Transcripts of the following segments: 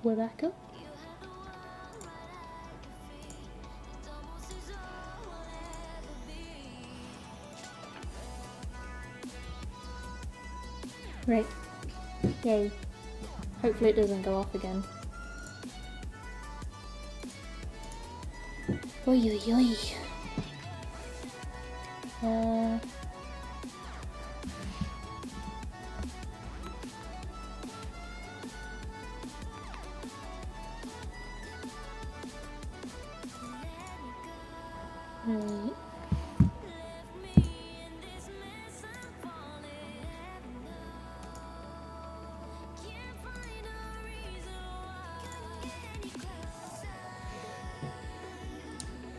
We're back up. Right. Yay. Hopefully it doesn't go off again. Oi oi oi. Right.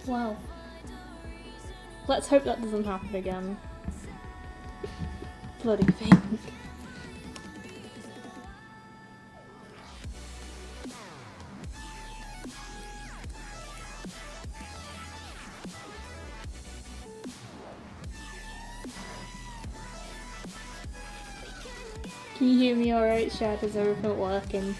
Wow. Let's hope that doesn't happen again. Bloody thing. Can you hear me alright, Shad? Is everything working?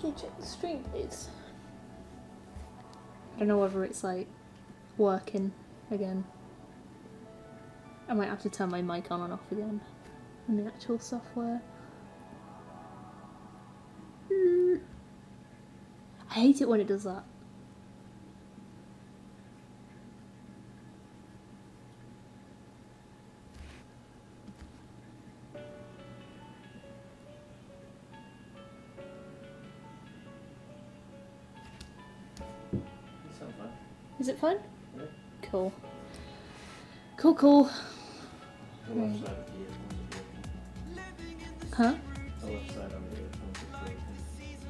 Can you check the stream, please? I don't know whether it's like working again. I might have to turn my mic on and off again in the actual software. I hate it when it does that. Is it fun? Yeah. Cool. Cool, cool. The left side of the earphones are broken. Huh? The left side of the earphones are broken.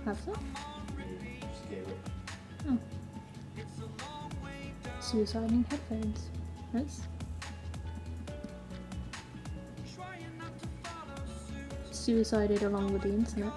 Have some? You just gave it. Oh. Suiciding headphones. Nice. Suicided along with the internet.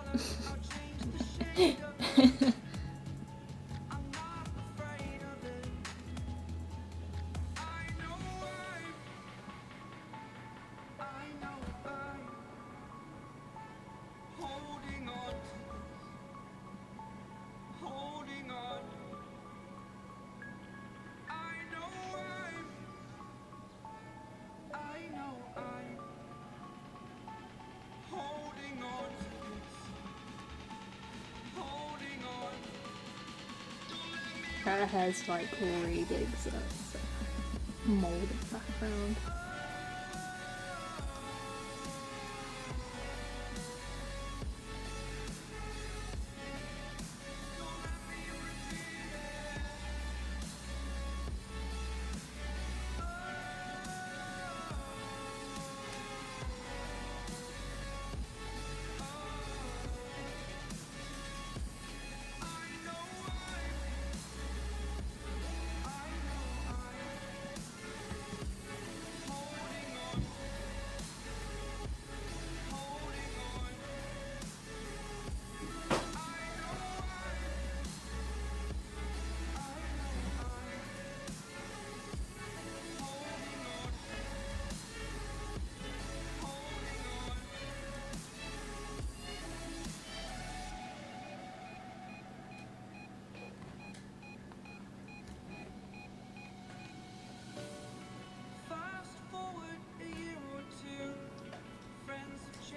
Her hair's like really big, so that's mold background.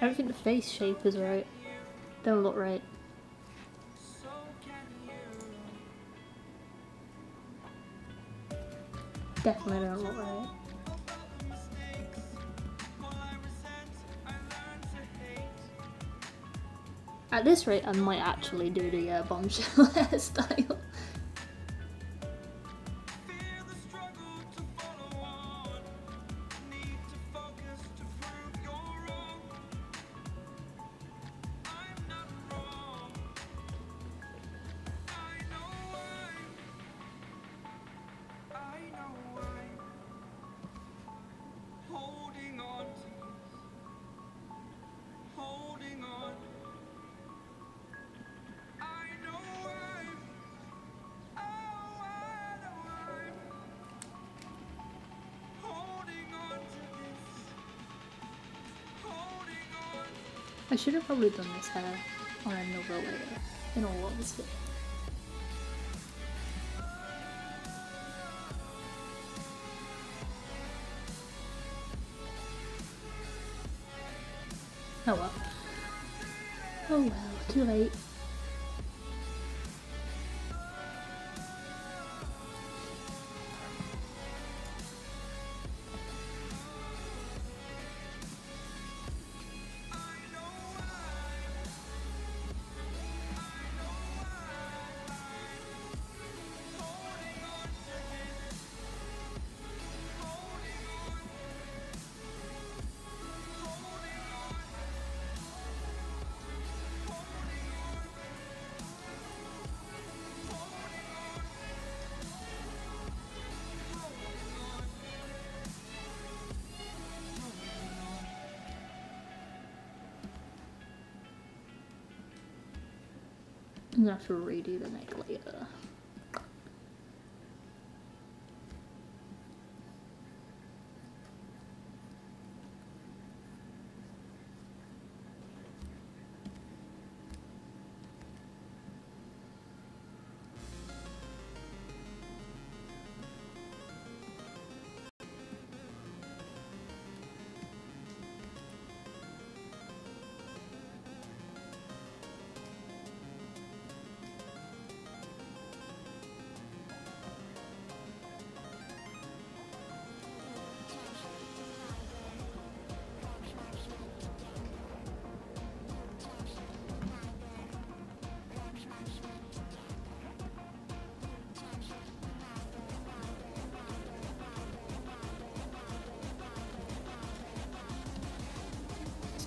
I don't think the face shape is right. Don't look right. Definitely don't look right. At this rate, I might actually do the bombshell hairstyle. I should have probably done this hair on another layer, in all honesty. Oh well. Oh well, too late. I'm gonna have to redo the neck later.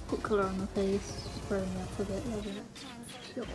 Put colour on the face, throwing me off a bit, wasn't it? Sure.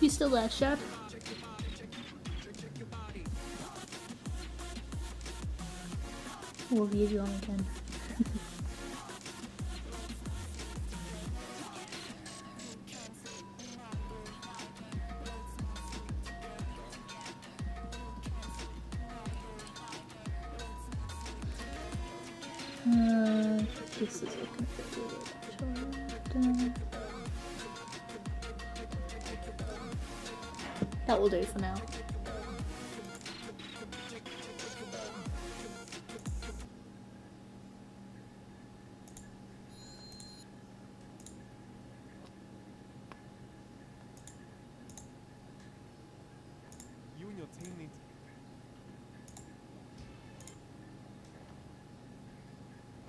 You still there, Shad? Or have you gone again? This is looking pretty good actually. That will do for now.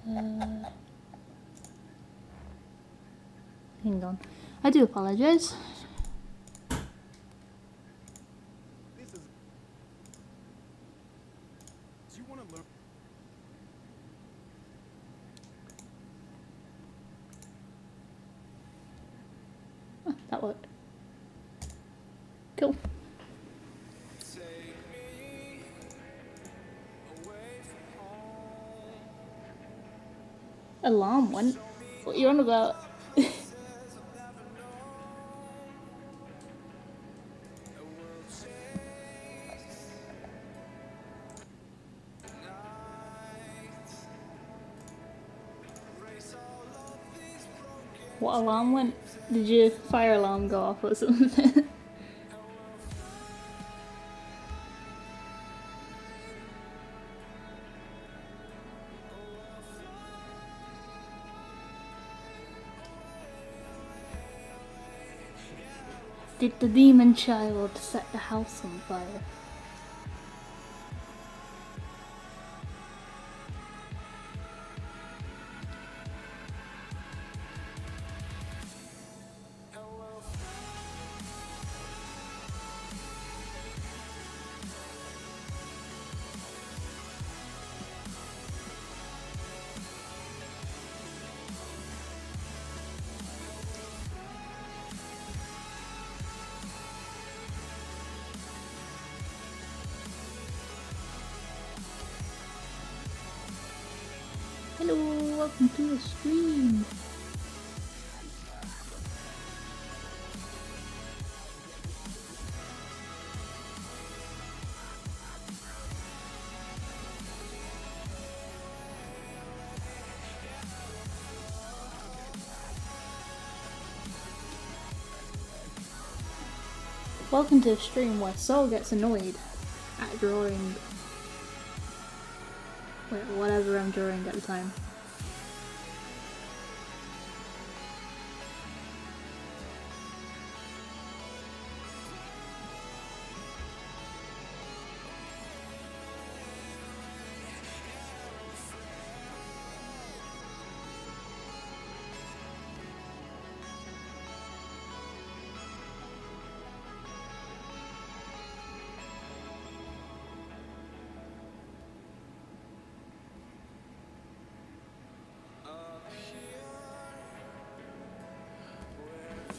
Hang on. I do apologise. This is. Do you want to learn? Oh, that worked. Cool. Alarm went. What you on about? What alarm went? Did your fire alarm go off or something? Did the demon child set the house on fire? Hello, welcome to the stream. Welcome to a stream where Soul gets annoyed at drawing, whatever I'm drawing at the time.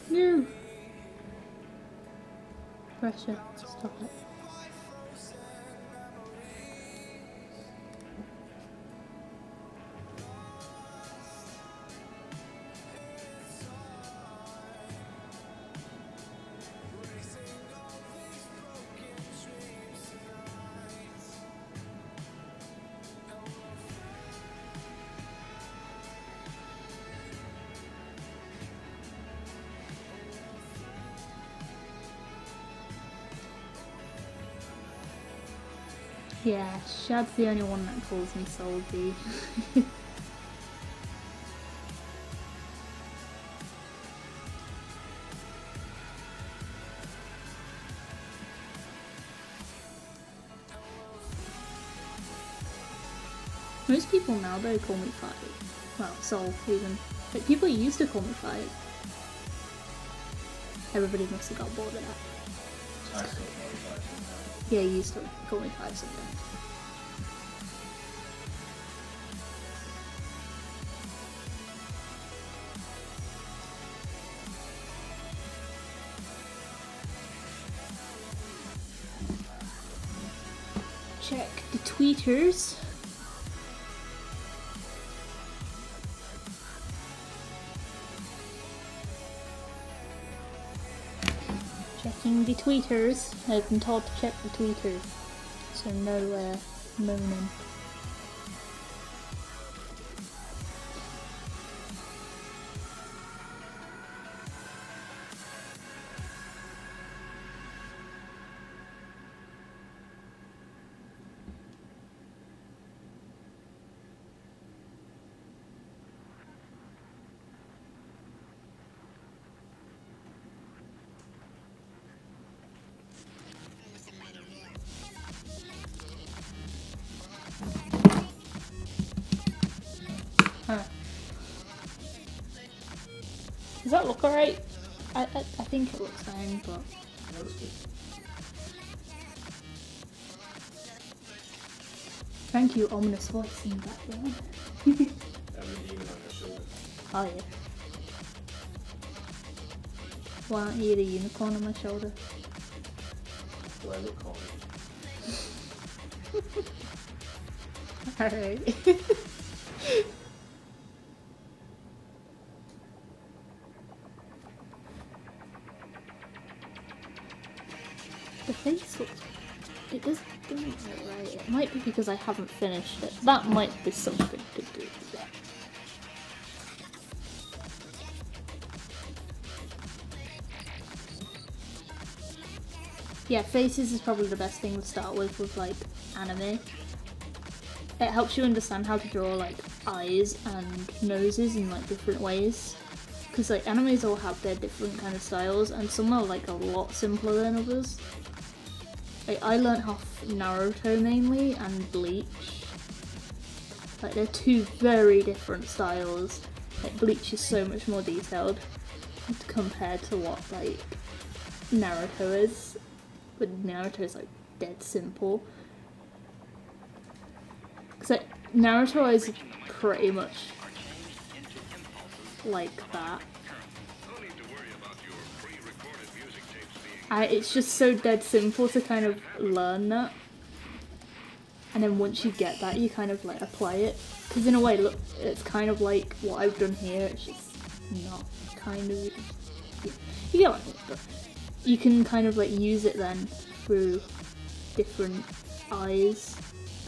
No! Pressure, stop it. Yeah, Shad's the only one that calls me Soul B. Most people now though call me Five. Well, Soul even. Like, people used to call me Five. Everybody must have got bored of that. I still qualify sometimes. Yeah, you used to call me Five sometimes. Check the tweeters. Checking the tweeters. I've been told to check the tweeters. So no moaning. Huh. Does that look alright? I think it looks fine, but... That was good. Thank you, ominous voice in the background. Having a demon on your shoulder. Oh yeah. Why aren't you the unicorn on my shoulder? Do I look common? Alright. The face looks... It doesn't look right. It might be because I haven't finished it. That might be something to do with it. Yeah, faces is probably the best thing to start with like anime. It helps you understand how to draw like eyes and noses in like different ways. Because like animes all have their different kind of styles and some are like a lot simpler than others. Like I learnt off Naruto mainly and Bleach. Like they're two very different styles. Like Bleach is so much more detailed compared to what like Naruto is. But Naruto is like dead simple. Cause like Naruto is pretty much like that. It's just so dead simple to kind of learn that. And then once you get that, you kind of like apply it. Because in a way, look, it's kind of like what I've done here. It's just not kind of... You get what I mean, but you can kind of like use it then through different eyes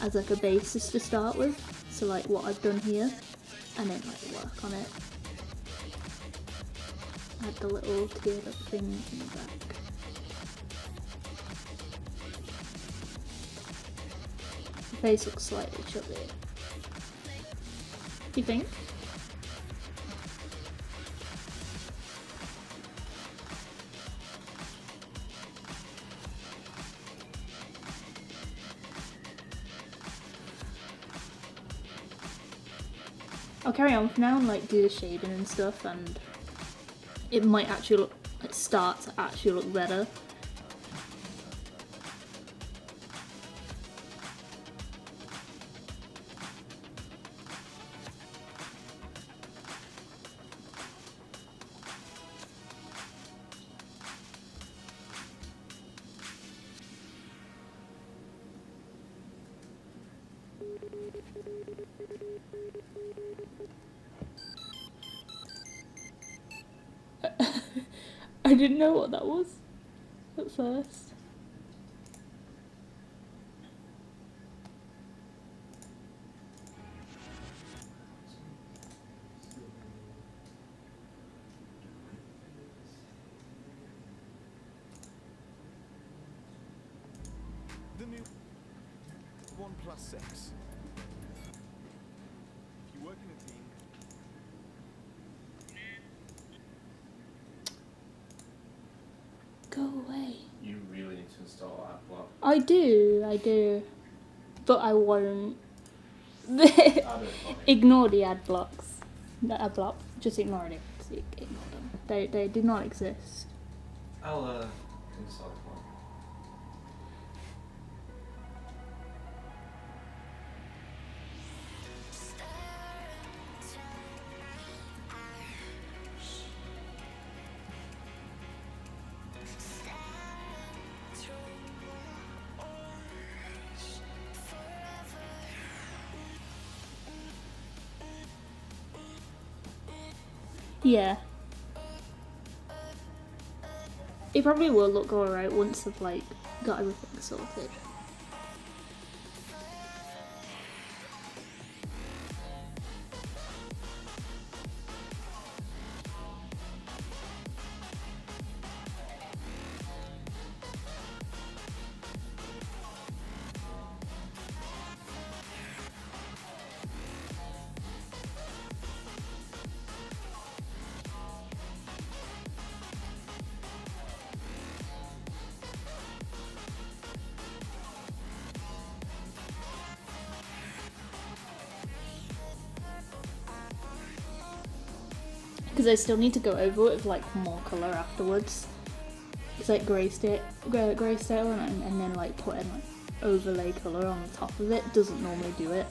as like a basis to start with. So like what I've done here, and then like work on it. Add the little tiered up thing in the back. The face looks slightly chubby. You think? I'll carry on for now and like do the shading and stuff, and it might actually look, it starts to actually look better. I didn't know what that was at first. The new 1+6. If you work in a team, Go away. You really need to install AdBlock. I do. But I won't. Ignore the ad blocks. The ad block. Just ignore it. Ignore them. They do not exist. I'll install one. Yeah. It probably will look alright once I've like got everything sorted. because I still need to go over it with like more colour afterwards. It's like grayscale and then like putting like overlay colour on the top of it doesn't normally do it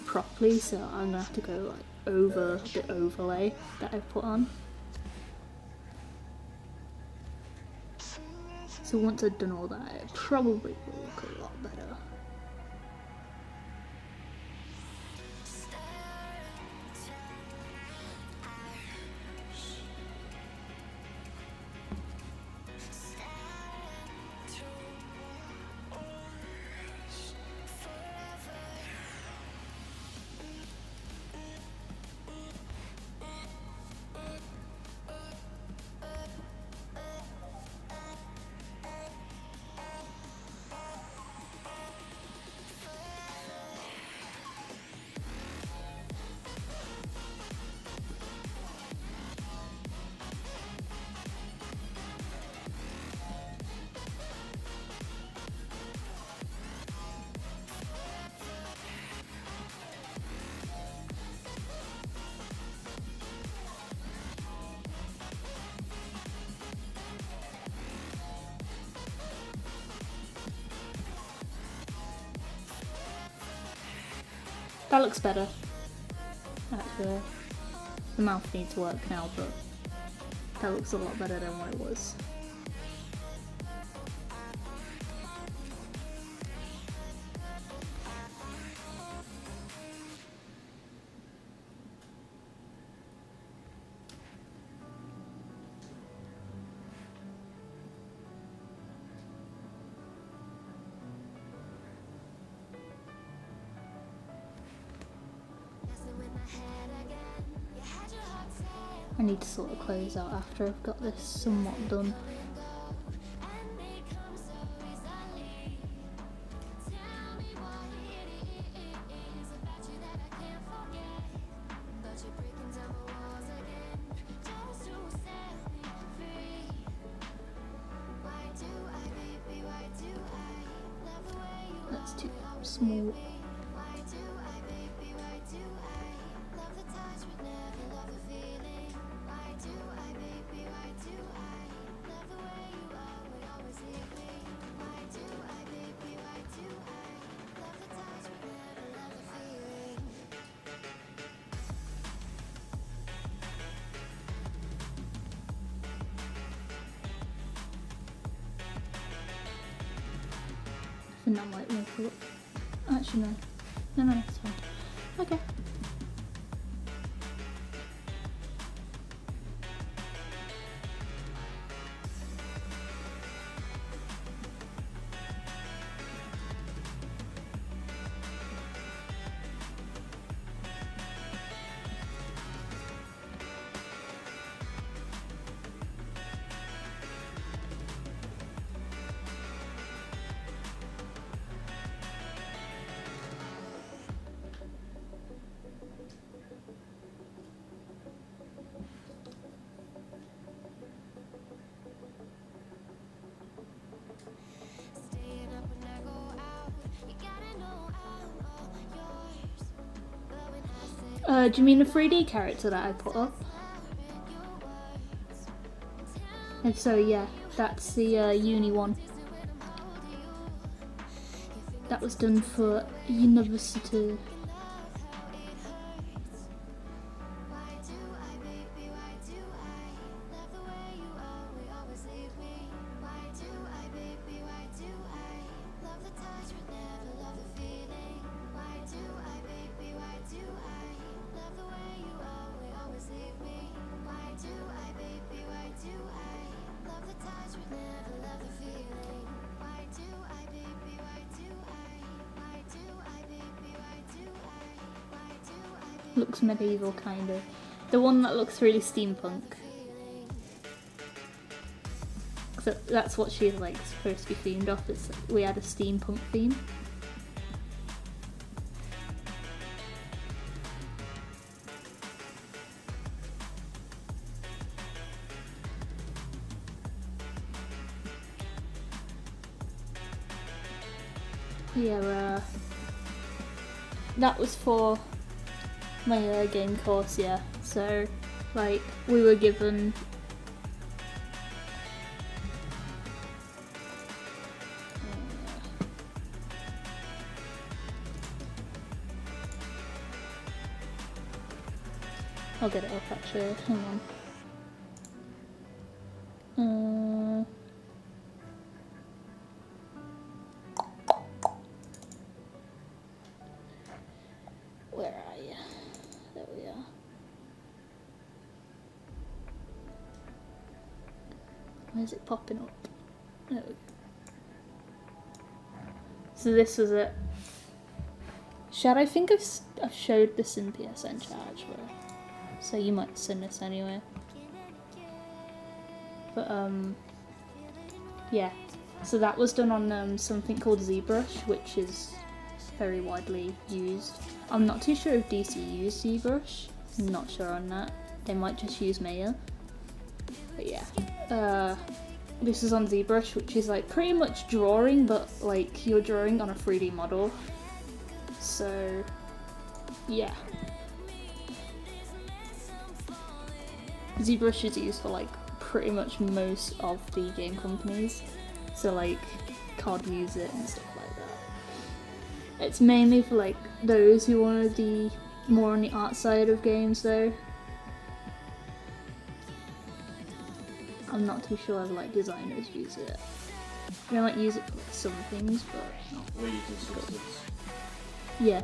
properly, so I'm gonna have to go like over the overlay that I've put on. So once I've done all that, it probably will look a lot better. That looks better. Actually, the mouth needs work now, but that looks a lot better than what it was. I need to sort of close out after I've got this somewhat done. That's too small. I think that might make it look. Actually, no. No, it's fine. Okay. Do you mean the 3D character that I put up? If so, yeah, that's the uni one. That was done for university. Looks medieval, kind of. The one that looks really steampunk. So that's what she's like supposed to be themed off. It's, we had a steampunk theme. Yeah, that was for my game course, yeah. So Like, we were given... I'll get it up actually, hang on. Where are you? There we are. Why is it popping up? There we go. So this was it. Shad, I think I've showed this in PSN chat actually. So you might send this anyway. But yeah. So that was done on something called ZBrush, which is very widely used. I'm not too sure if DC used ZBrush. I'm not sure on that. They might just use Maya. But yeah. This is on ZBrush, which is like pretty much drawing, but like you're drawing on a 3D model. So yeah. ZBrush is used for like pretty much most of the game companies, so like COD use it and stuff like that. It's mainly for like those who want to be more on the art side of games though. I'm not too sure if like designers use it. They might use it for like, some things, but not We're using Substance. yeah.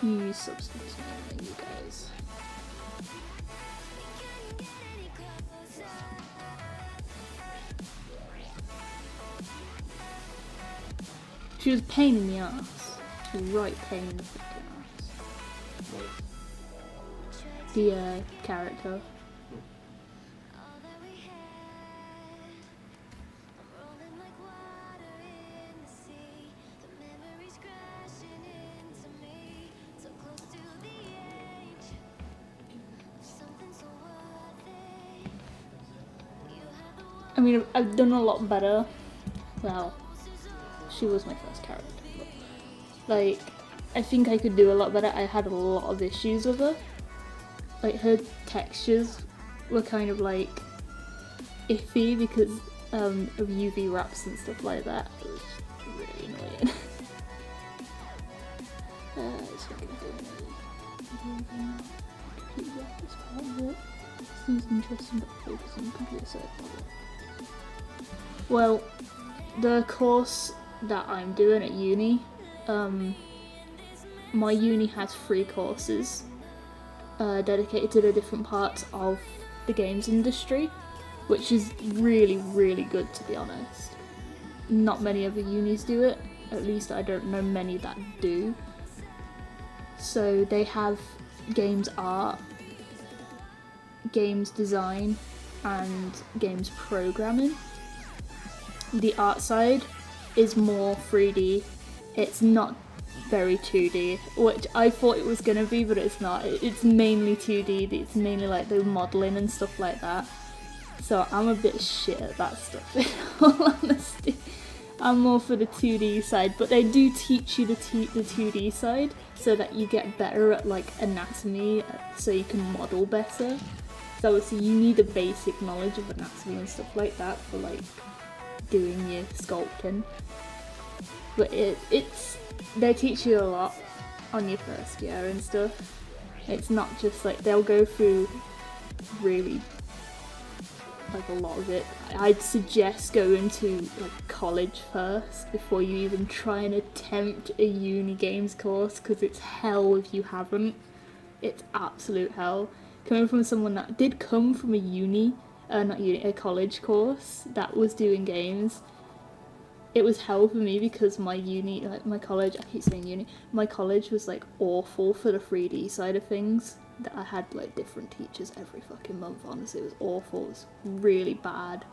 You use Substance mainly, you guys. She was a pain in the ass. A right pain in the fucking ass. What? The character. I mean, I've done a lot better. Well, she was my first character. But, like, I think I could do a lot better. I had a lot of issues with her. Like, her textures were kind of like iffy because of UV wraps and stuff like that. It was really annoying. It's fucking good. Seems interesting, but focus on computer side. Well, the course that I'm doing at uni, my uni has 3 courses dedicated to the different parts of the games industry, which is really, really good to be honest. Not many other unis do it, at least I don't know many that do. So they have games art, games design, and games programming. The art side is more 3D, it's not very 2D, which I thought it was gonna be, but it's not. It's mainly 2D, it's mainly like the modelling and stuff like that. So I'm a bit shit at that stuff, in all honesty. I'm more for the 2D side, but they do teach you the 2D side so that you get better at like anatomy, so you can model better. So obviously you need a basic knowledge of anatomy and stuff like that for like doing your sculpting. But they teach you a lot on your first year and stuff. It's not just like they'll go through really like a lot of it. I'd suggest going to like college first before you even try and attempt a uni games course, because it's hell if you haven't. It's absolute hell. Coming from someone that did come from a college course that was doing games, it was hell for me because my uni, like my college, I keep saying uni, my college was like awful for the 3D side of things. That I had like different teachers every fucking month, honestly. It was awful. It was really bad.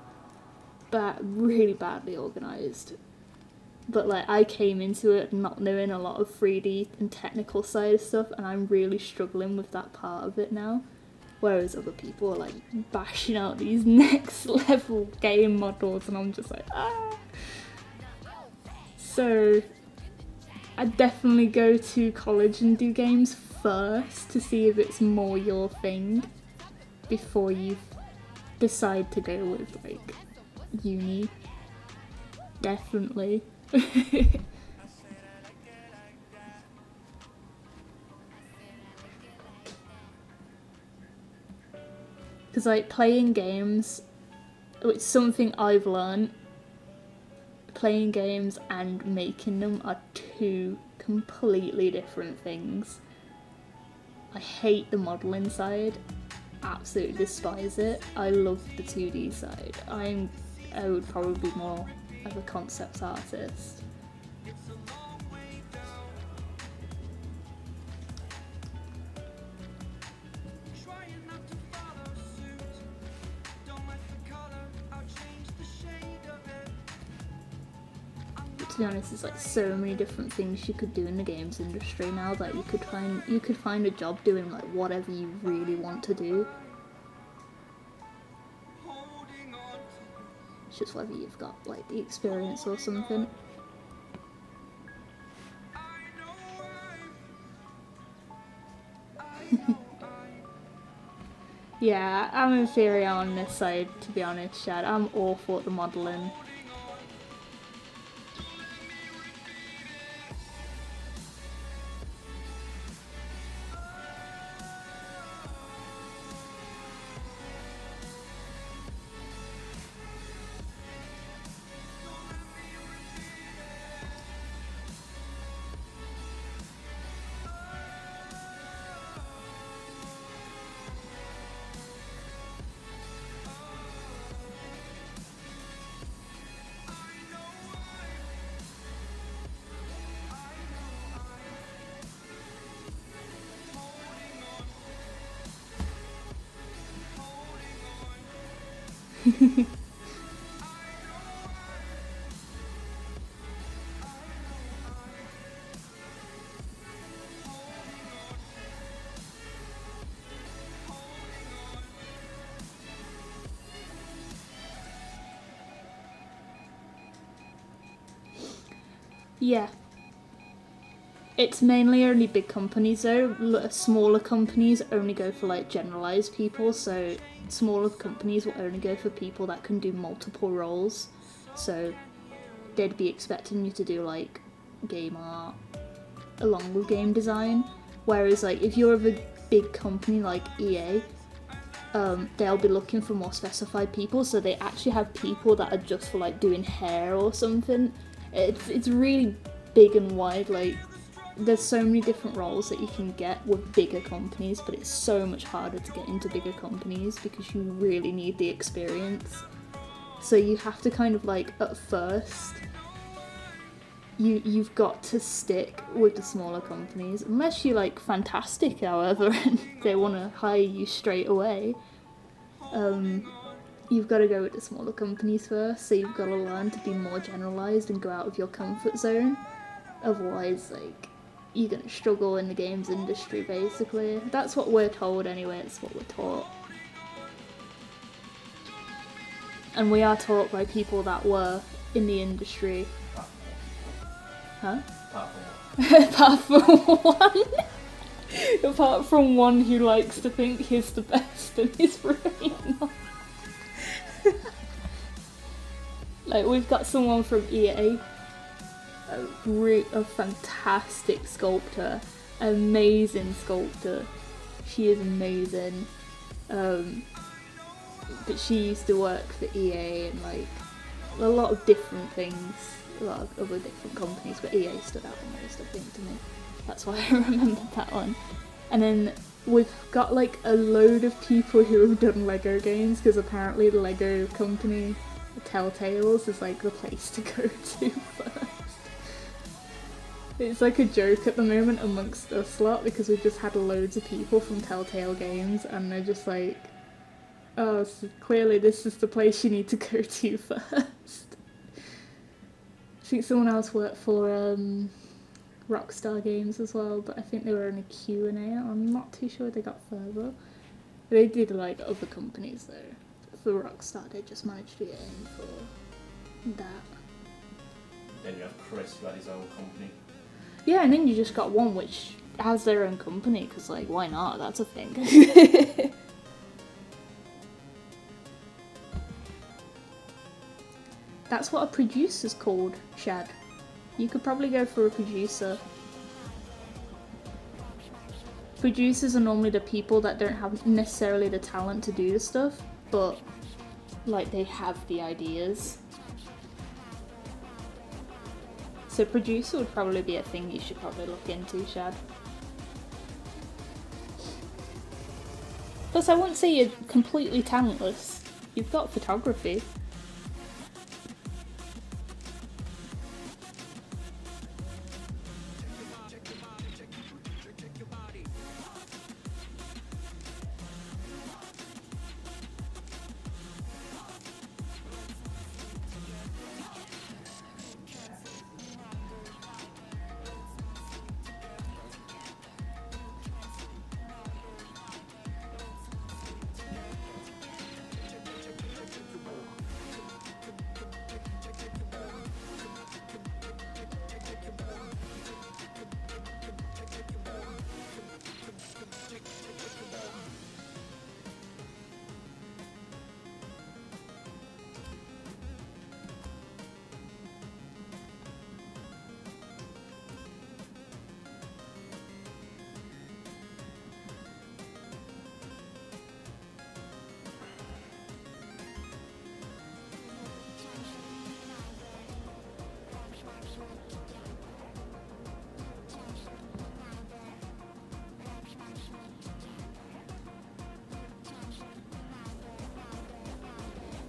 Really badly organised. But like I came into it not knowing a lot of 3D and technical side of stuff, and I'm really struggling with that part of it now. Whereas other people are like bashing out these next level game models and I'm just like, ah. So I'd definitely go to college and do games first to see if it's more your thing before you decide to go with like uni. Definitely. Because like playing games, it's something I've learned. Playing games and making them are two completely different things. I hate the modelling side, absolutely despise it. I love the 2D side. I would probably be more of a concept artist. To be honest, there's like so many different things you could do in the games industry now that you could find a job doing like whatever you really want to do. It's just whether you've got like the experience or something. Yeah, I'm inferior on this side, to be honest, Shad. I'm awful at the modelling. Yeah. It's mainly only big companies though. Smaller companies only go for like generalised people, so smaller companies will only go for people that can do multiple roles. So they'd be expecting you to do like game art along with game design. Whereas like if you're of a big company like EA, they'll be looking for more specified people, so they actually have people that are just for like doing hair or something. It's really big and wide, like there's so many different roles that you can get with bigger companies, but it's so much harder to get into bigger companies because you really need the experience. So you have to kind of like, at first, you've got to stick with the smaller companies, unless you're like fantastic, however, and they want to hire you straight away. You've got to go with the smaller companies first, so you've got to learn to be more generalised and go out of your comfort zone. Otherwise, like, you're going to struggle in the games industry, basically. That's what we're told anyway, it's what we're taught. And we are taught by people that were in the industry. Huh? Apart from one. Apart from one who likes to think he's the best and he's really not. Like, we've got someone from EA, a fantastic sculptor, amazing sculptor. She is amazing. But she used to work for EA and like a lot of different things, a lot of other different companies, but EA stood out the most, I think, to me. That's why I remembered that one. And then we've got like a load of people who have done Lego games, because apparently the Lego company, Telltales, is like the place to go to first. It's like a joke at the moment amongst us lot, because we've just had loads of people from Telltale Games and they're just like, oh, so clearly this is the place you need to go to first. I think someone else worked for Rockstar Games as well, but I think they were in a Q&A. I'm not too sure they got further. They did like other companies though. For Rockstar, they just managed to get in for that. Then you have Chris, who had his own company. Yeah, and then you just got one which has their own company, because, like, why not? That's a thing. That's what a producer's called, Shad. You could probably go for a producer. Producers are normally the people that don't have necessarily the talent to do the stuff, but, like, they have the ideas. So producer would probably be a thing you should probably look into, Shad. Plus, I wouldn't say you're completely talentless. You've got photography.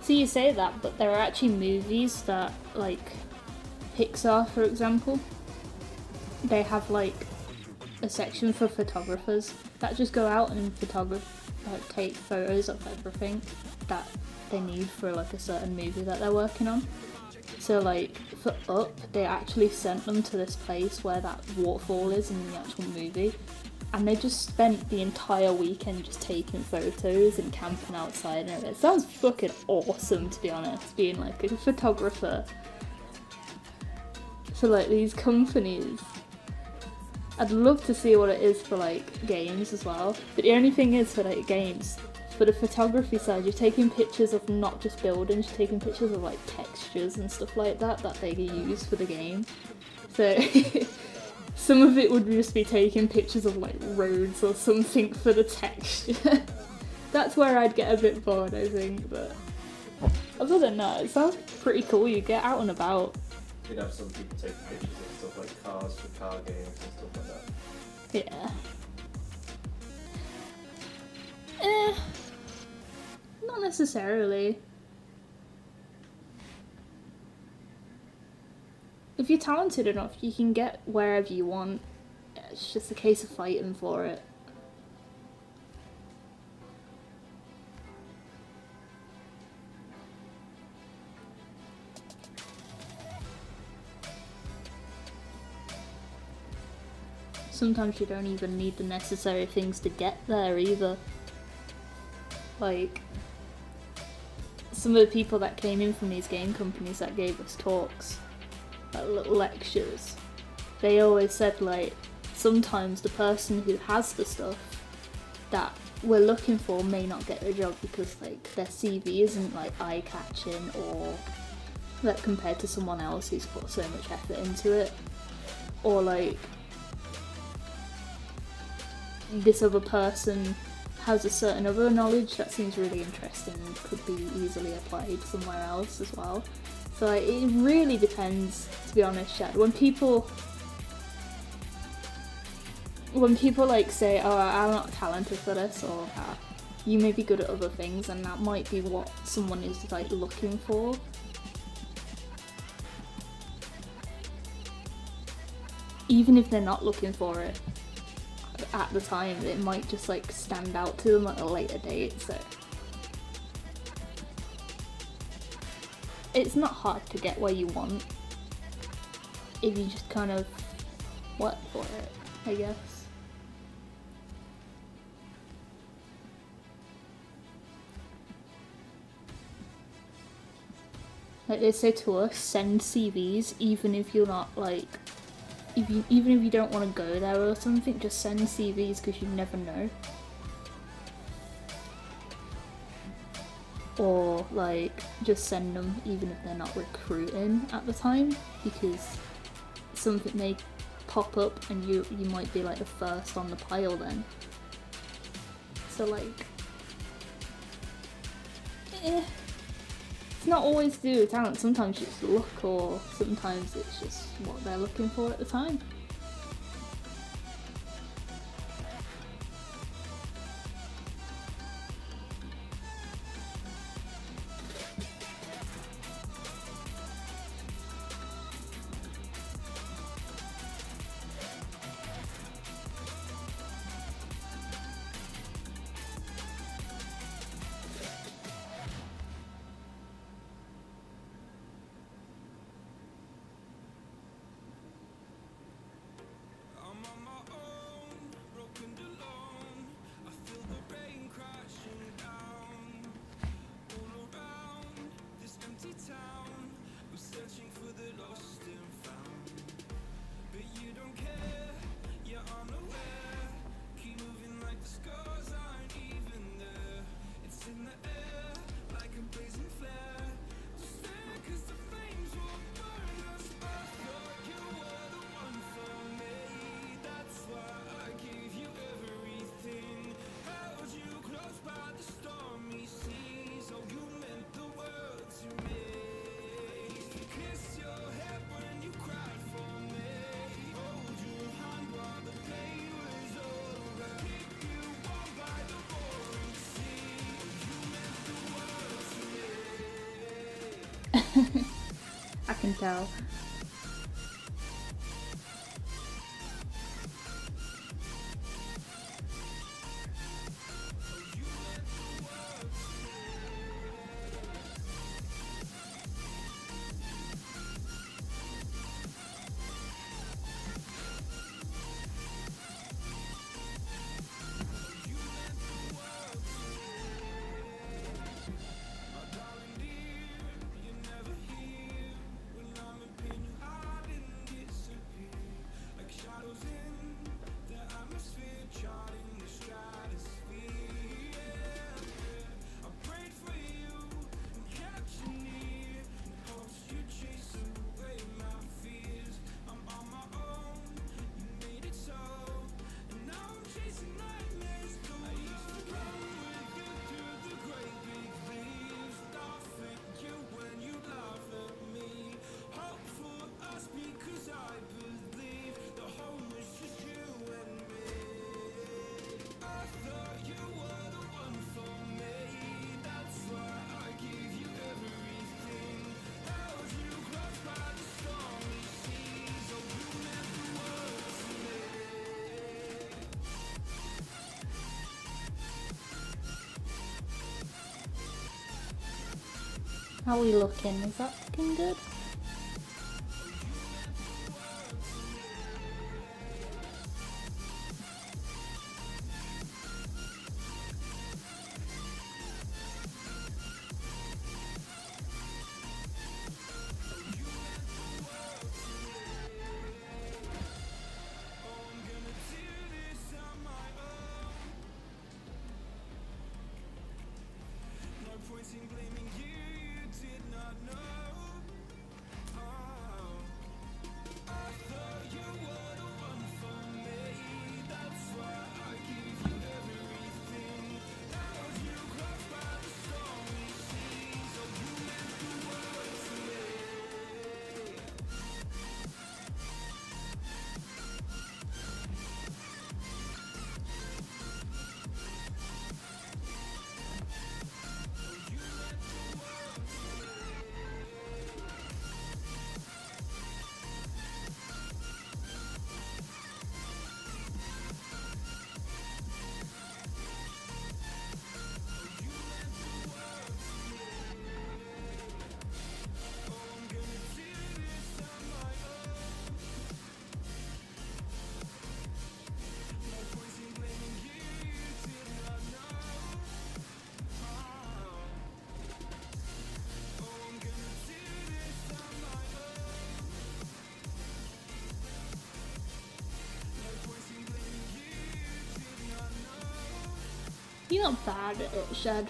So you say that, but there are actually movies that, like, Pixar, for example, they have, like, a section for photographers that just go out and take photos of everything that they need for, like, a certain movie that they're working on. So, like, for Up, they actually sent them to this place where that waterfall is in the actual movie, and they just spent the entire weekend just taking photos and camping outside and everything. It sounds fucking awesome, to be honest, being, like, a photographer for, like, these companies. I'd love to see what it is for, like, games as well. But the only thing is, for, like, games, for the photography side, you're taking pictures of not just buildings, you're taking pictures of, like, textures and stuff like that they use for the game. So some of it would just be taking pictures of, like, roads or something for the texture. That's where I'd get a bit bored, I think, but other than that, it sounds pretty cool. You get out and about. You'd have some people take pictures of stuff like cars for car games and stuff like that. Yeah. Not necessarily. If you're talented enough, you can get wherever you want. It's just a case of fighting for it. Sometimes you don't even need the necessary things to get there either. Like, some of the people that came in from these game companies that gave us talks, like little lectures, they always said, like, sometimes the person who has the stuff that we're looking for may not get the job because, like, their CV isn't, like, eye-catching, or like compared to someone else who's put so much effort into it, or like this other person has a certain other knowledge that seems really interesting and could be easily applied somewhere else as well. So, like, it really depends, to be honest, Chad. When people like say, oh, I'm not talented for this, or you may be good at other things, and that might be what someone is, like, looking for. Even if they're not looking for it at the time, it might just, like, stand out to them at a later date, so it's not hard to get where you want if you just kind of work for it, I guess. Like they say to us, send CVs even if you're not, like, even if you don't want to go there or something, just send CVs because you never know. Or like just send them even if they're not recruiting at the time, because something may pop up and you might be like the first on the pile then. So like, it's not always to do with talent. Sometimes it's luck, or sometimes it's just what they're looking for at the time. I can tell. How are we looking? Is that looking good? You're not bad at it, Shad.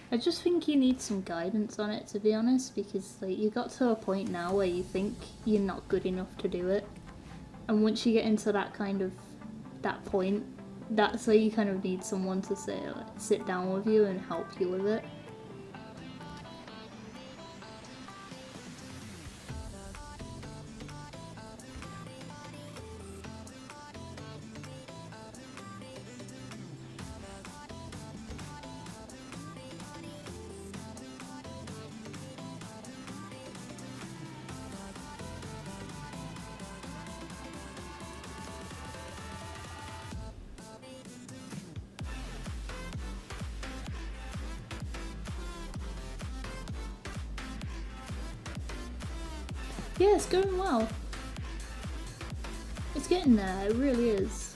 I just think you need some guidance on it, to be honest, because like you got to a point now where you think you're not good enough to do it, and once you get into that kind of that point, that's where you kind of need someone to say, like, sit down with you and help you with it. Yeah, it's going well. It's getting there, it really is.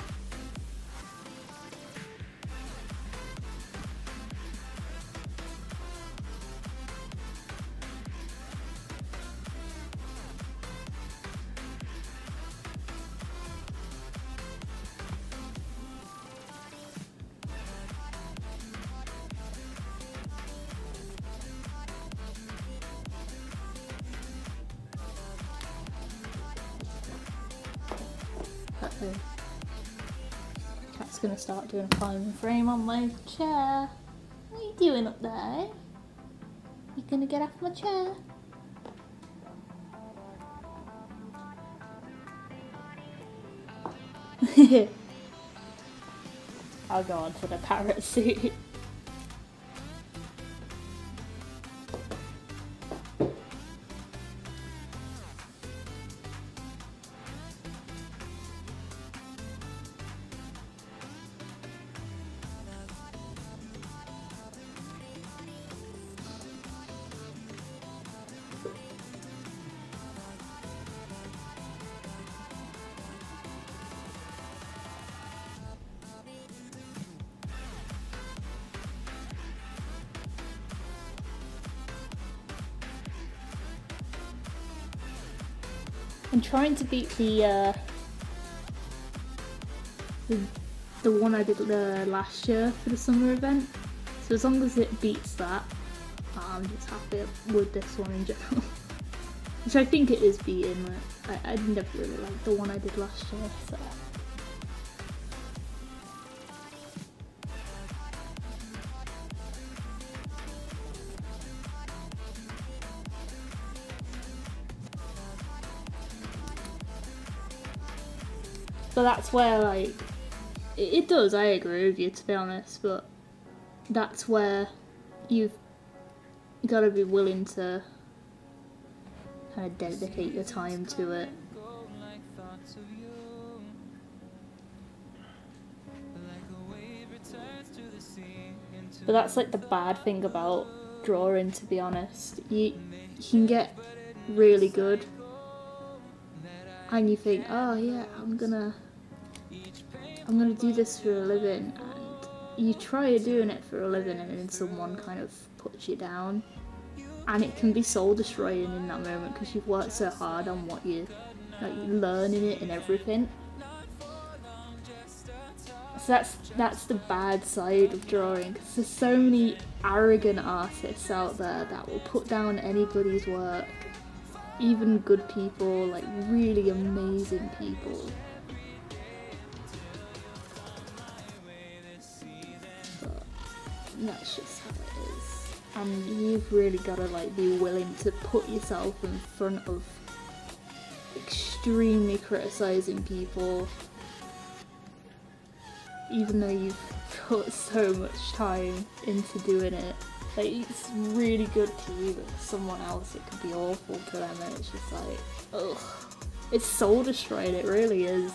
Uh-oh. Cat's gonna start doing a climbing frame on my chair. What are you doing up there? You gonna get off my chair? I'll go on to the parrot suit. I'm trying to beat the one I did last year for the summer event. So as long as it beats that, I'm just happy with this one in general. Which I think it is beating. I never really liked the one I did last year, so. But that's where, like, it does, I agree with you, to be honest, but that's where you've got to be willing to kind of dedicate your time to it. But that's like the bad thing about drawing, to be honest. You can get really good and you think, oh yeah, I'm gonna do this for a living, and you try doing it for a living and then someone kind of puts you down, and it can be soul destroying in that moment because you've worked so hard on what you're learning it and everything. So that's the bad side of drawing, because there's so many arrogant artists out there that will put down anybody's work, even good people, like really amazing people. But that's just how it is. And you've really got to like be willing to put yourself in front of extremely criticizing people, even though you've put so much time into doing it. Like, it's really good to you, but for someone else it could be awful to them, and it's just like, ugh. It's soul destroying, it really is.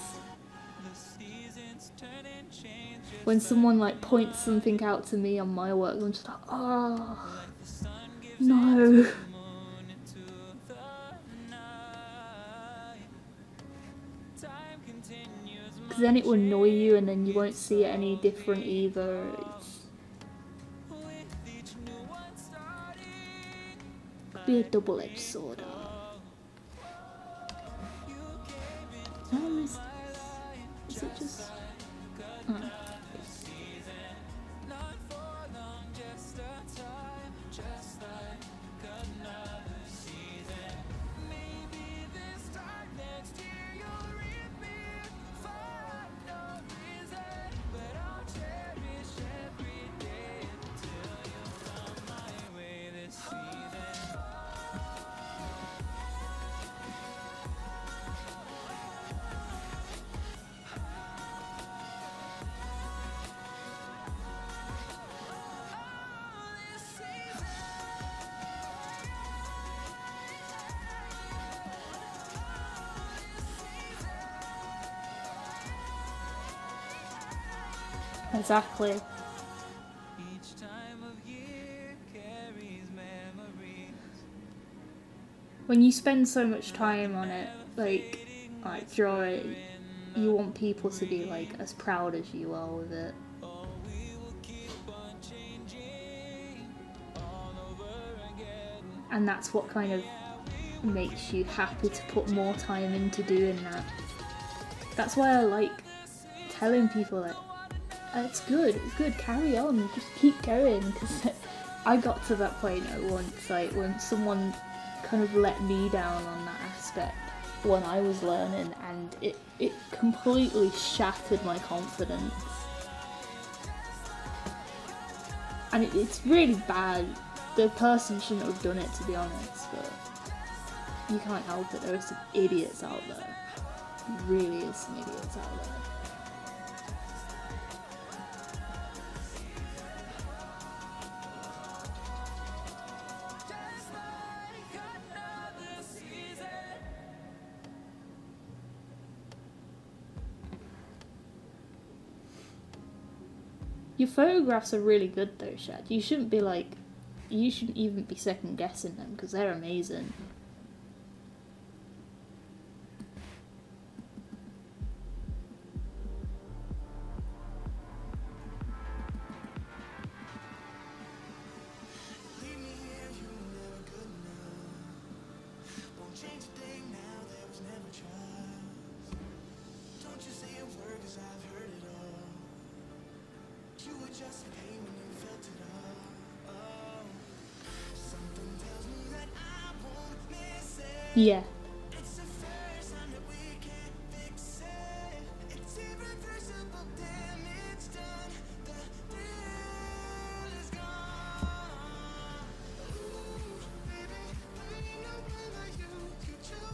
When someone like points something out to me on my work, I'm just like, oh, no. Because then it will annoy you and then you won't see it any different either. Could be a double-edged sword. Is it just... Oh. Exactly. When you spend so much time on it, like drawing, you want people to be like as proud as you are with it. And that's what kind of makes you happy to put more time into doing that. That's why I like telling people that it's good, carry on, just keep going, because I got to that point at once, like when someone kind of let me down on that aspect when I was learning, and it completely shattered my confidence. And it's really bad. The person shouldn't have done it, to be honest, but you can't help it. There are some idiots out there. There really is some idiots out there. Your photographs are really good though, Shad. You shouldn't even be second guessing them, because they're amazing. Yeah.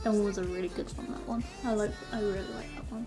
That one was a really good one, that one. I really like that one.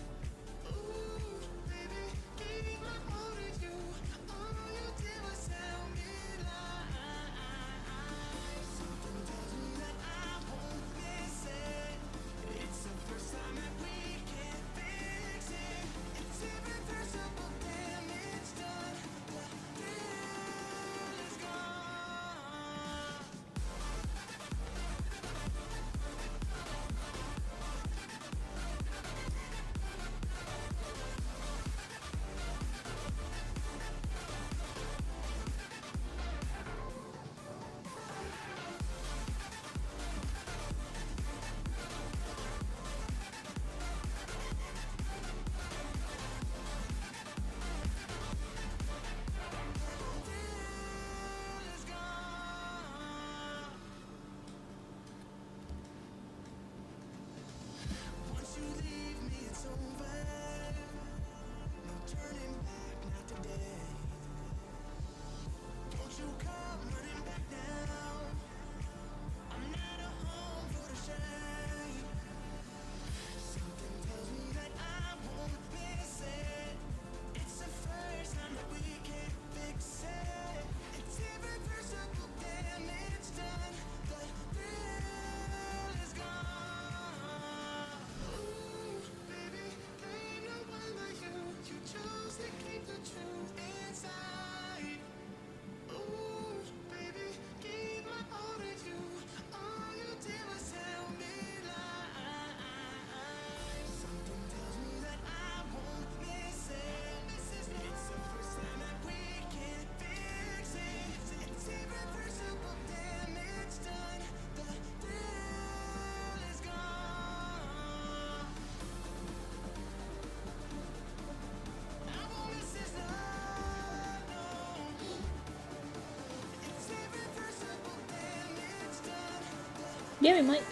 Yeah, we might.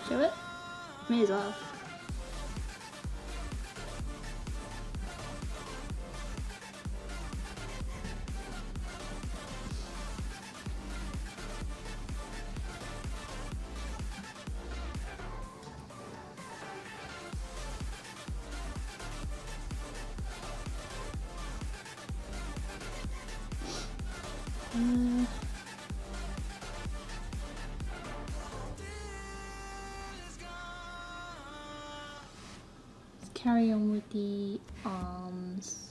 Show it? May as well. Let's carry on with the arms.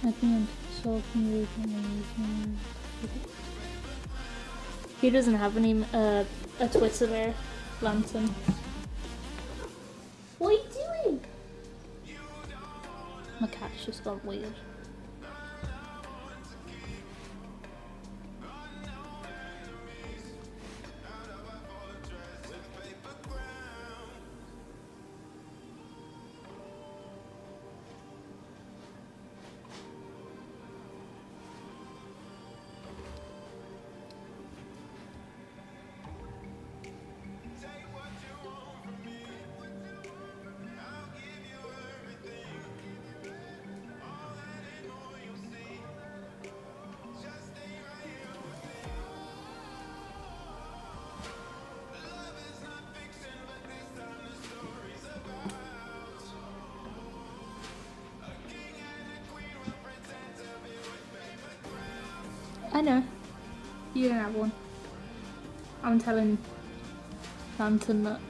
I think I'm talking with He doesn't have any a Twitter there, Lantern. What are you doing? My cat's just gone weird. I know. You don't have one. I'm telling Lantern that.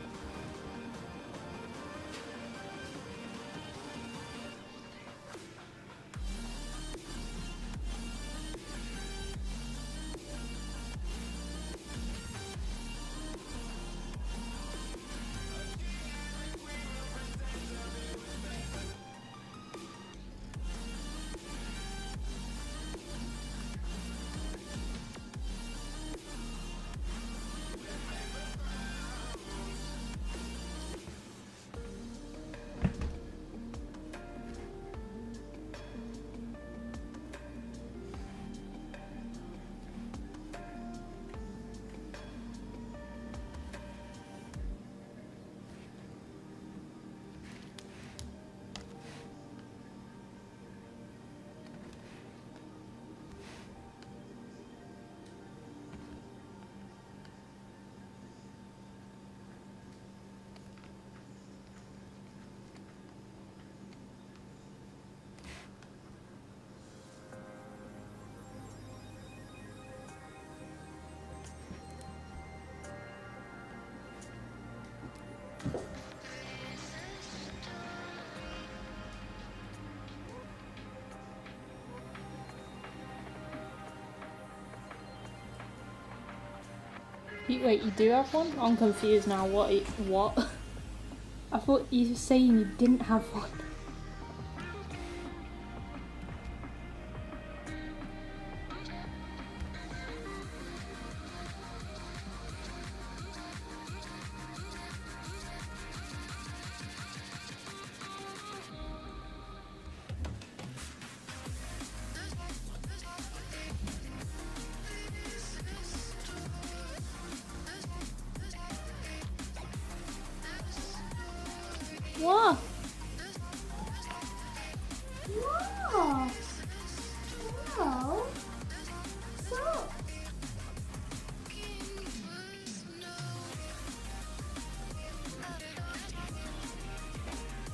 Wait, you do have one? I'm confused now. What? I thought you were saying you didn't have one. What?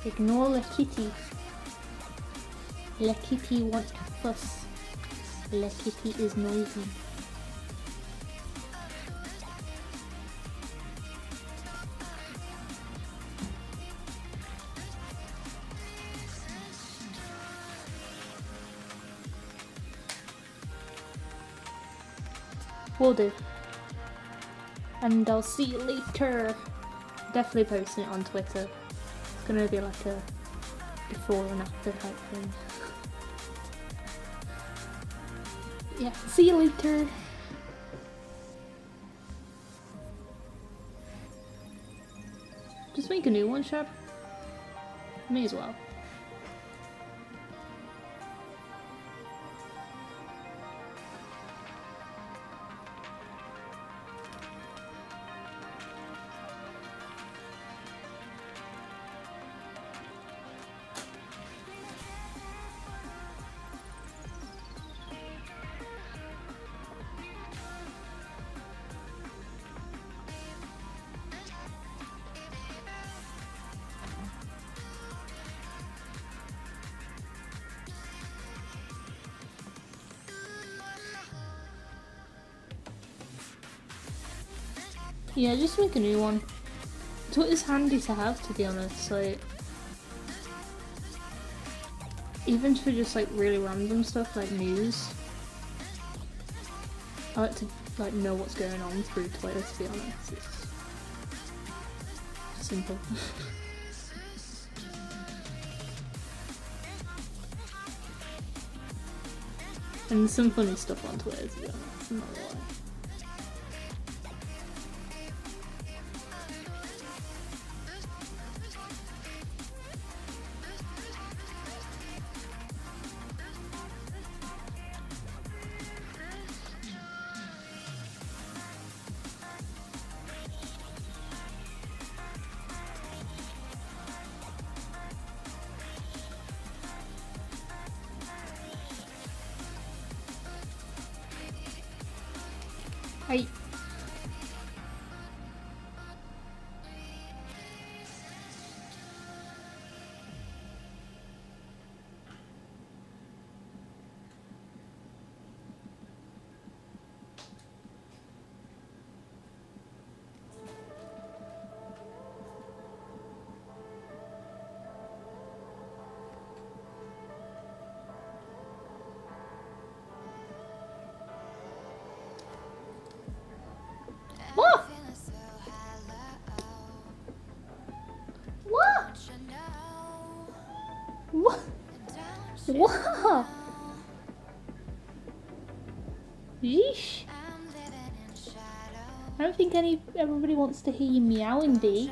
Ignore the kitty. The kitty wants to fuss. The kitty is noisy. Will do. And I'll see you later. Definitely posting it on Twitter. It's gonna be like a before and after type thing. Yeah, see you later. Just make a new one, Shab. May as well. Yeah, just make a new one. Twitter's handy to have, to be honest. Like, even for just like really random stuff like news. I like to like know what's going on through Twitter, to be honest. It's simple. And there's some funny stuff on Twitter, to be honest. I'm not gonna lie. Hi. What? What? What? What? Yeesh. I don't think everybody wants to hear you meowing, B.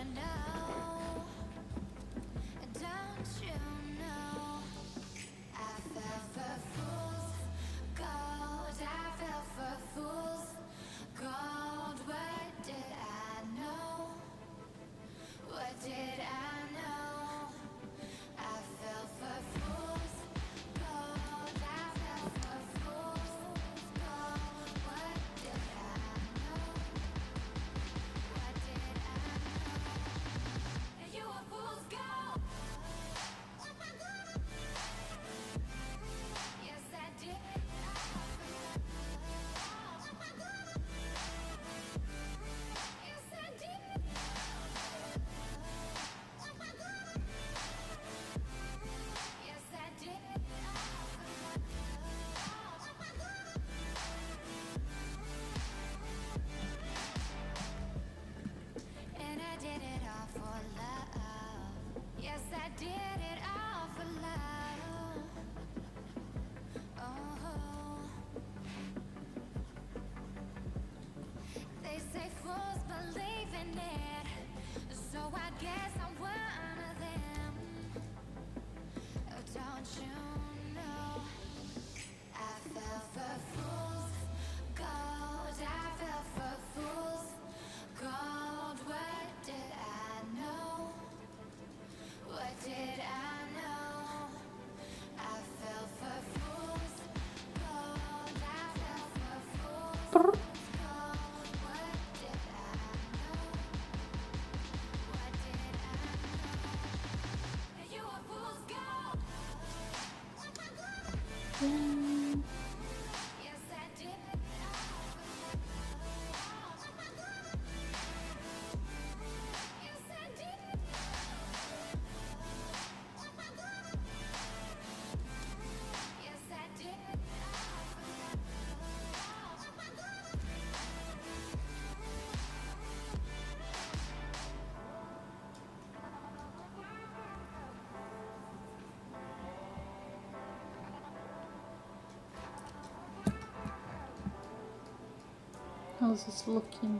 How's this looking?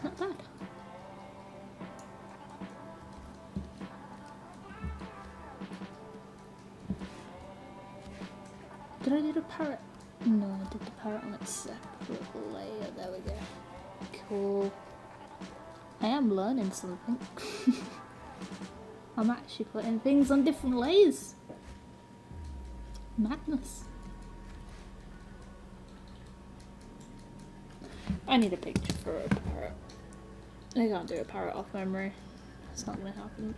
Not bad. Did I do the parrot? No, I did the parrot on its separate layer. There we go. Cool. I am learning something. I'm actually putting things on different layers. Madness. I need a picture for a parrot. I can't do a parrot off memory. It's not gonna happen.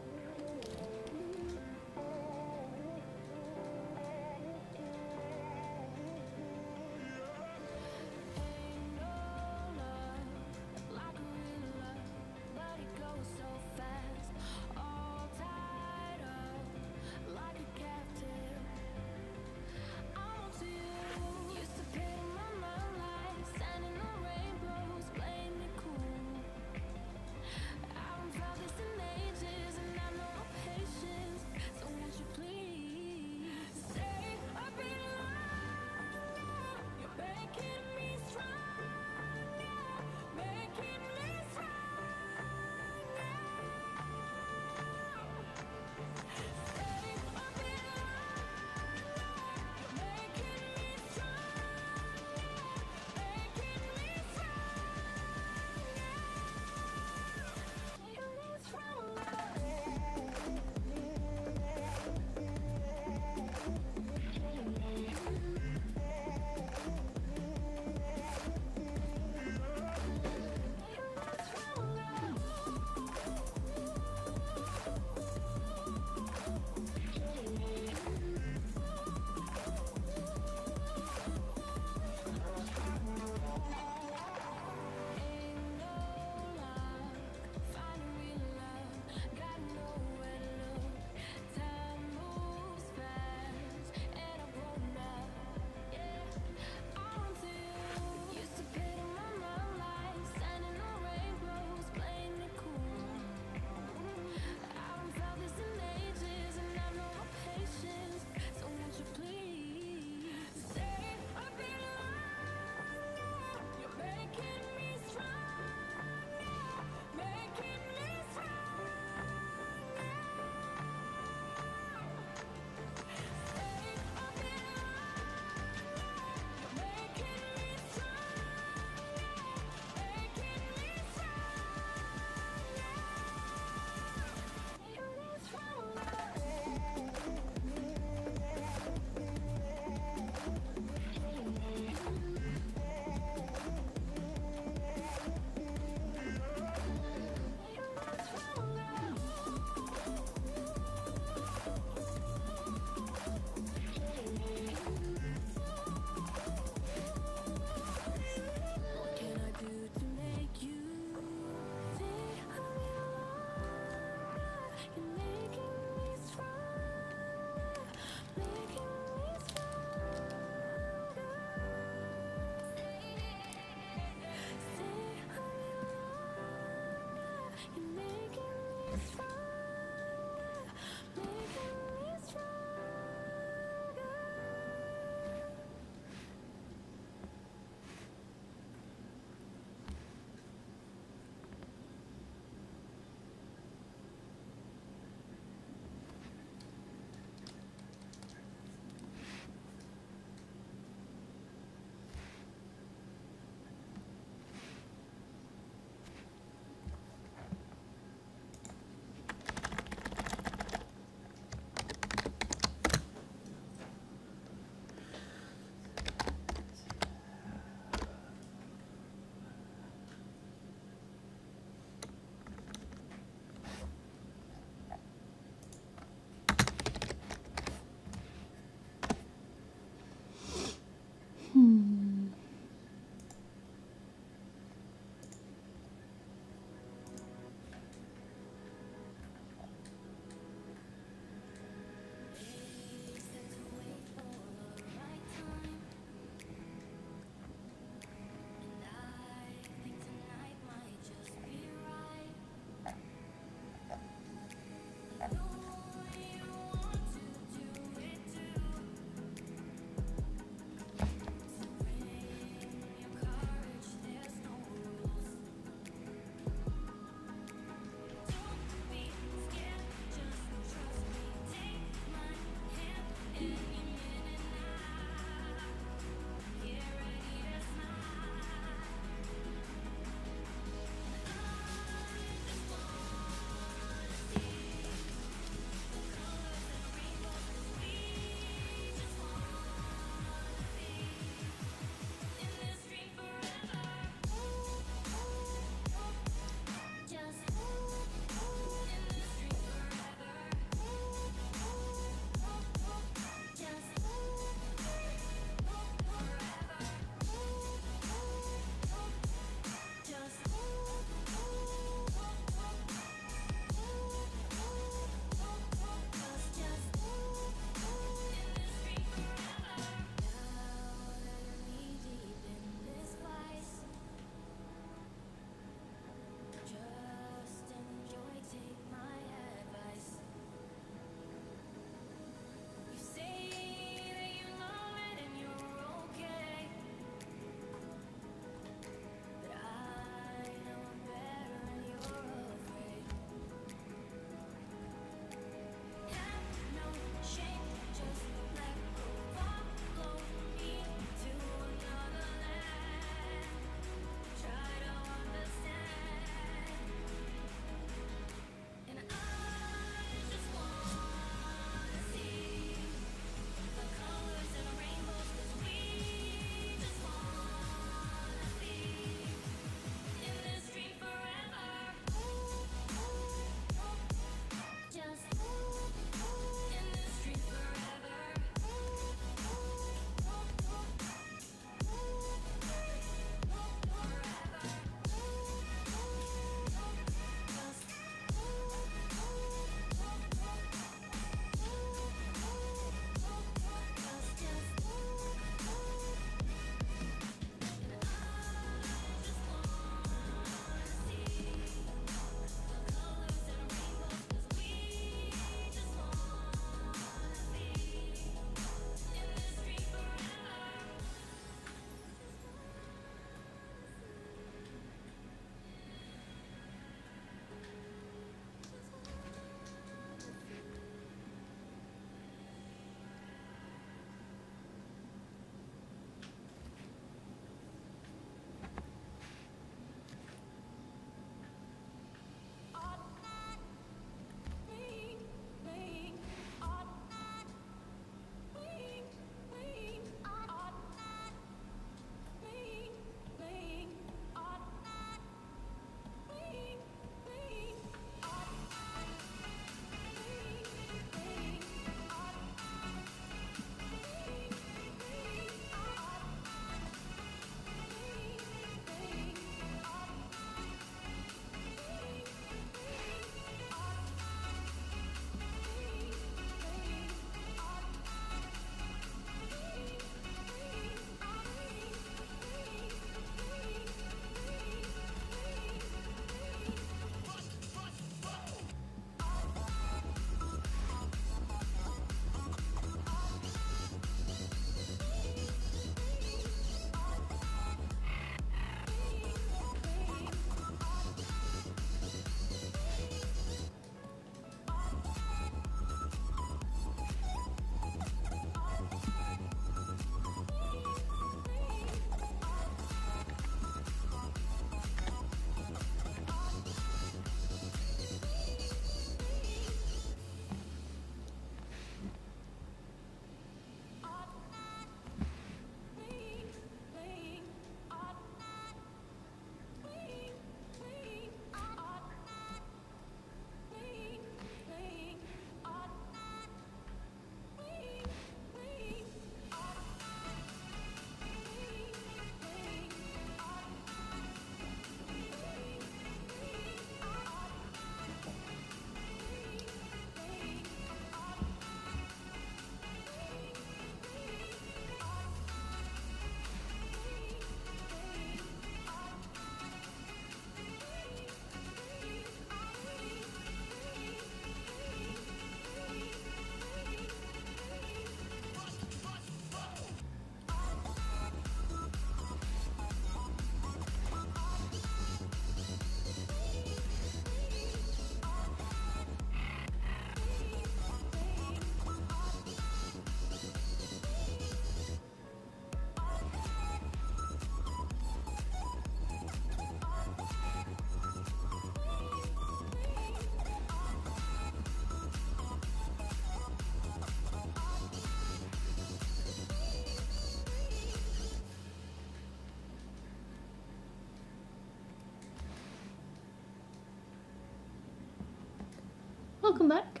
Welcome back.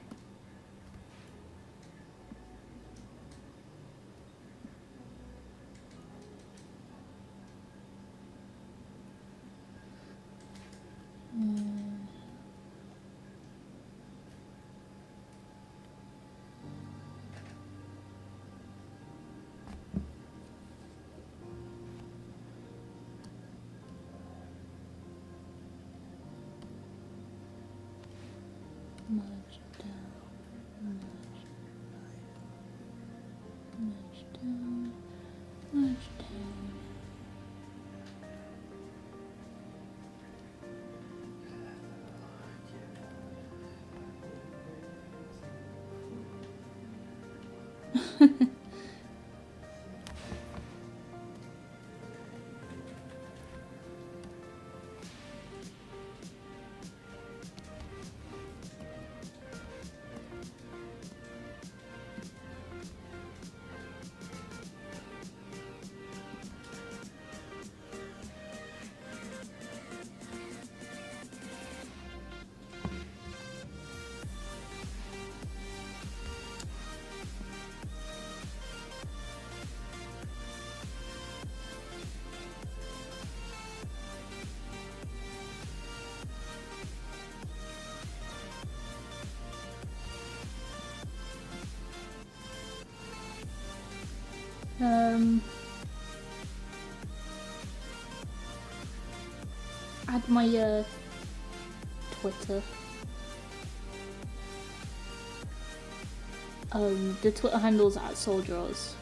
Merge down, merge down, merge down. Add my Twitter. The Twitter handle's at SoulJaws.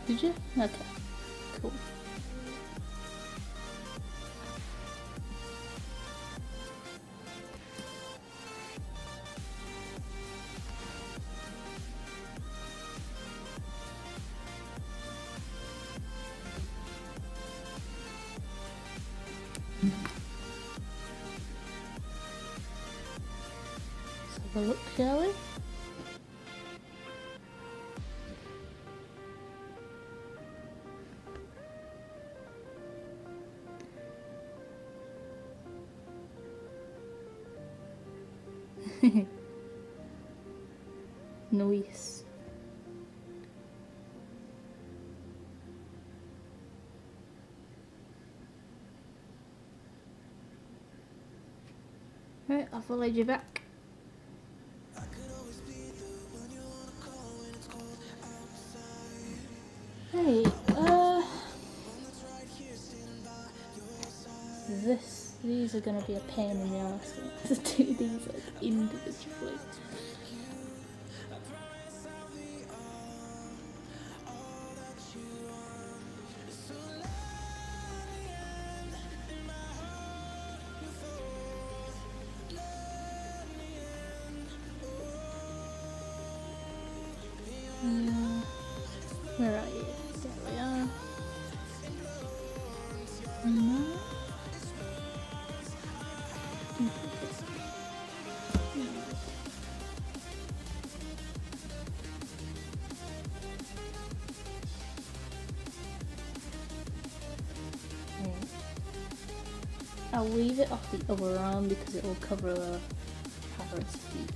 Did you? Okay. Cool. Let's have a look, shall we? Nice. Right, I followed you back. Hey, these are gonna be a pain in the ass to do these like individually. Where are you? There we are. No. I'll leave it off the other arm because it will cover the parrot's feet.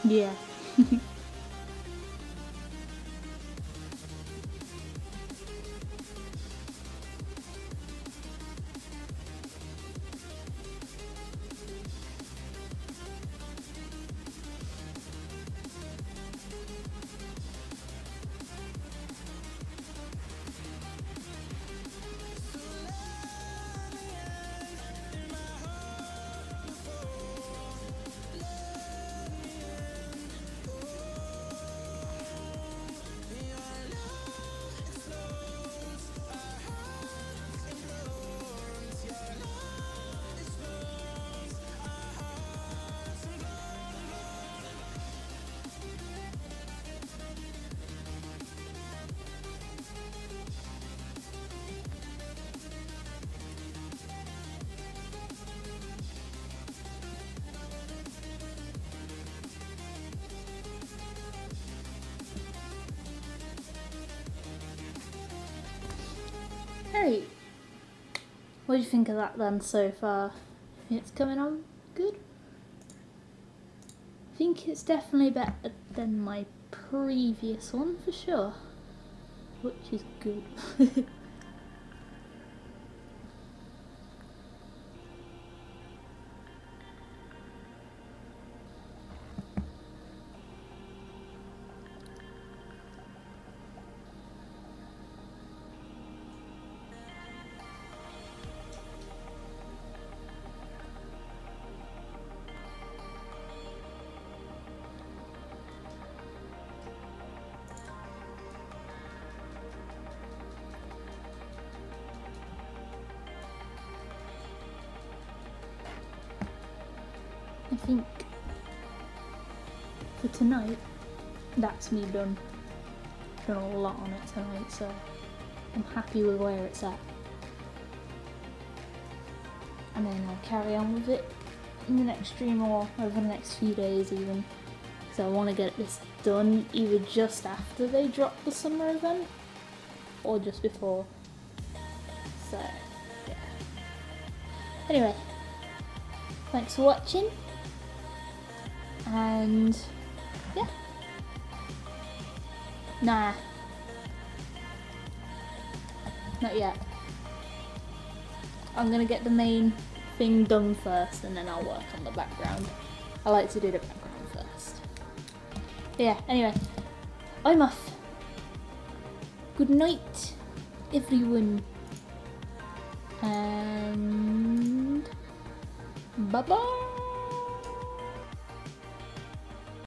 Yeah. Hey, what do you think of that then so far? It's coming on good? I think it's definitely better than my previous one for sure, which is good. I think for tonight, that's me done. Done a lot on it tonight, so I'm happy with where it's at. And then I'll carry on with it in the next stream or over the next few days even. So I want to get this done either just after they drop the summer event or just before. So, yeah. Anyway, thanks for watching. And yeah. Nah. Not yet. I'm gonna get the main thing done first and then I'll work on the background. I like to do the background first. Yeah, anyway. I'm off. Good night, everyone. And bye bye.